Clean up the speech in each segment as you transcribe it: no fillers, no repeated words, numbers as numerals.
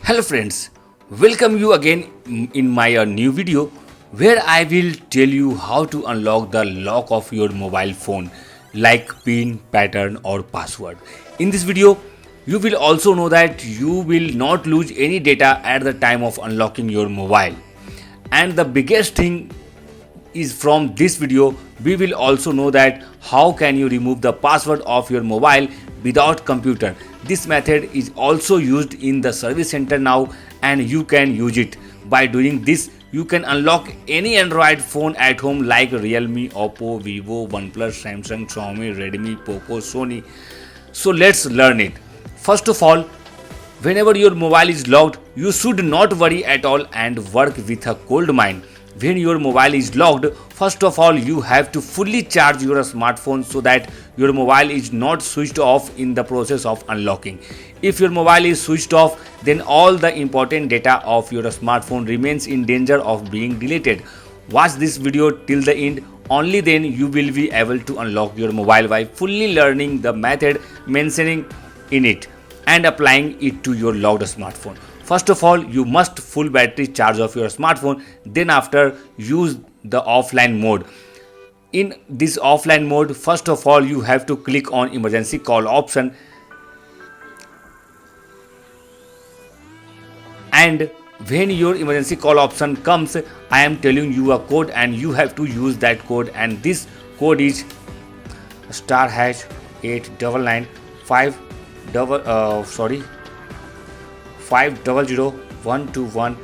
Hello friends, welcome you again in my new video where I will tell you how to unlock the lock of your mobile phone like pin, pattern or password. In this video, you will also know that you will not lose any data at the time of unlocking your mobile. And the biggest thing is from this video we will also know that how can you remove the password of your mobile without computer. This method is also used in the service center now and you can use it. By doing this you can unlock any Android phone at home like Realme, Oppo, Vivo, OnePlus, Samsung, Xiaomi, Redmi, Poco, Sony. So let's learn it. First of all, whenever your mobile is locked, you should not worry at all and work with a cold mind. When your mobile is locked, first of all, you have to fully charge your smartphone so that your mobile is not switched off in the process of unlocking. If your mobile is switched off, then all the important data of your smartphone remains in danger of being deleted. Watch this video till the end. Only then you will be able to unlock your mobile by fully learning the method mentioning in it and applying it to your locked smartphone. First of all, you must full battery charge of your smartphone. Then after, use the offline mode. In this offline mode, first of all, you have to click on emergency call option, and when your emergency call option comes, I am telling you a code and you have to use that code, and this code is star hash 899 500121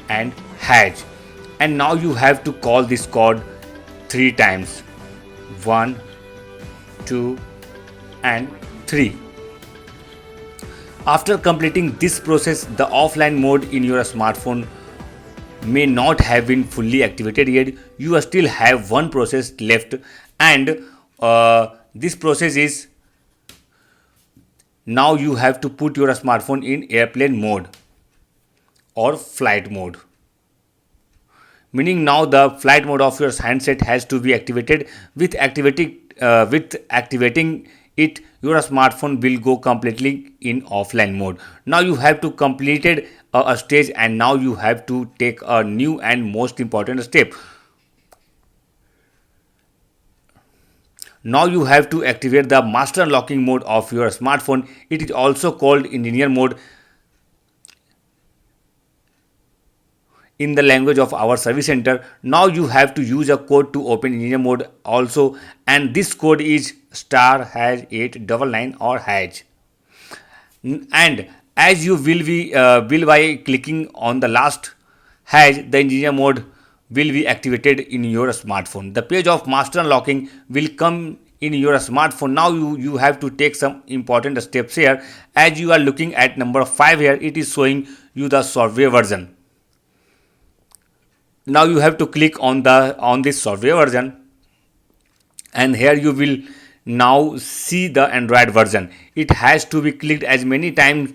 and hash. And now you have to call this code 3 times, 1 2 and 3. After completing this process, the offline mode in your smartphone may not have been fully activated yet. You still have one process left, and this process is now you have to put your smartphone in airplane mode or flight mode, meaning now the flight mode of your handset has to be activated. With activating it, your smartphone will go completely in offline mode. Now you have to completed a stage, and now you have to take a new and most important step. Now you have to activate the master unlocking mode of your smartphone. It is also called engineer mode in the language of our service center. Now you have to use a code to open engineer mode also, and this code is star hash 899 or hash. And as you will by clicking on the last hash, the engineer mode will be activated in your smartphone. The page of master unlocking will come in your smartphone. Now you have to take some important steps here. As you are looking at number 5 here, it is showing you the software version. Now you have to click on this software version, and here you will now see the Android version. It has to be clicked as many times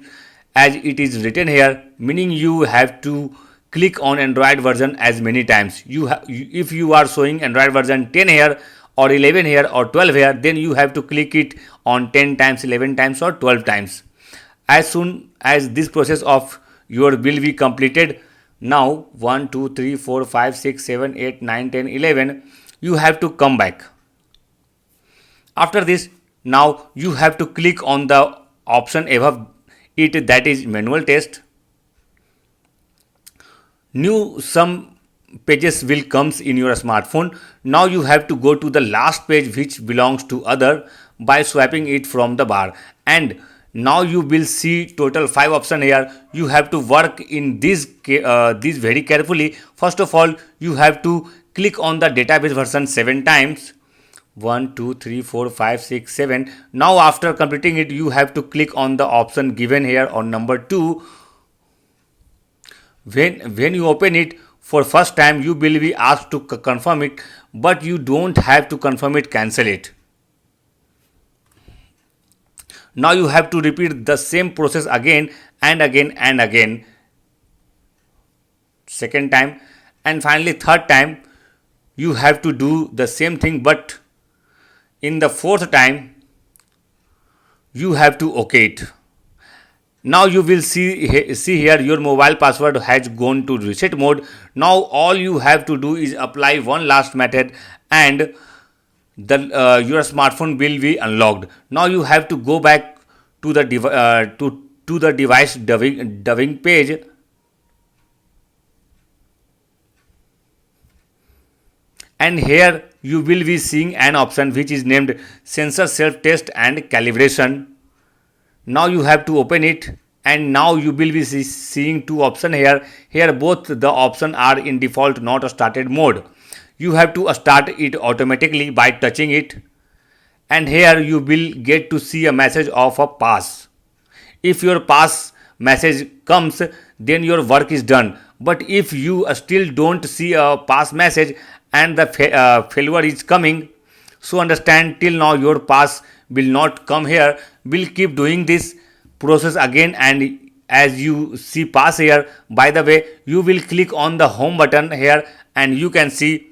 as it is written here, meaning you have to click on Android version as many times. If you are showing Android version 10 here or 11 here or 12 here, then you have to click it on 10 times, 11 times or 12 times. As soon as this process of your will be completed, now 1 2 3 4 5 6 7 8 9 10 11, you have to come back. After this, now you have to click on the option above it, that is manual test. New some pages will comes in your smartphone. Now you have to go to the last page which belongs to other by swiping it from the bar, and now you will see total 5 option here. You have to work in this very carefully. First of all, you have to click on the database version 7 times, 1 2 3 4 5 6 7. Now after completing it, you have to click on the option given here on number 2. When you open it for first time, you will be asked to confirm it, but you don't have to confirm it, cancel it. Now you have to repeat the same process again and again and again, second time, and finally third time you have to do the same thing, but in the fourth time you have to OK it. Now you will see here your mobile password has gone to reset mode. Now all you have to do is apply one last method, and the your smartphone will be unlocked. Now you have to go back to the to the device dubbing page, and here you will be seeing an option which is named sensor self test and calibration. Now you have to open it, and now you will be seeing two options here both the options are in default not started mode. You have to start it automatically by touching it, and here you will get to see a message of a pass. If your pass message comes, then your work is done. But if you still don't see a pass message and the failure is coming, so understand till now your pass will not come here. We'll keep doing this process again, and as you see pass here, by the way, you will click on the home button here, and you can see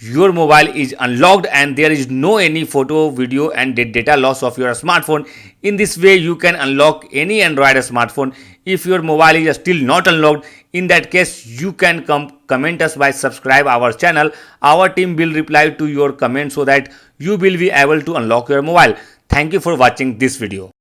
your mobile is unlocked and there is no any photo, video and data loss of your smartphone. In this way you can unlock any Android smartphone. If your mobile is still not unlocked, in that case you can comment us by subscribe our channel. Our team will reply to your comment so that you will be able to unlock your mobile. Thank you for watching this video.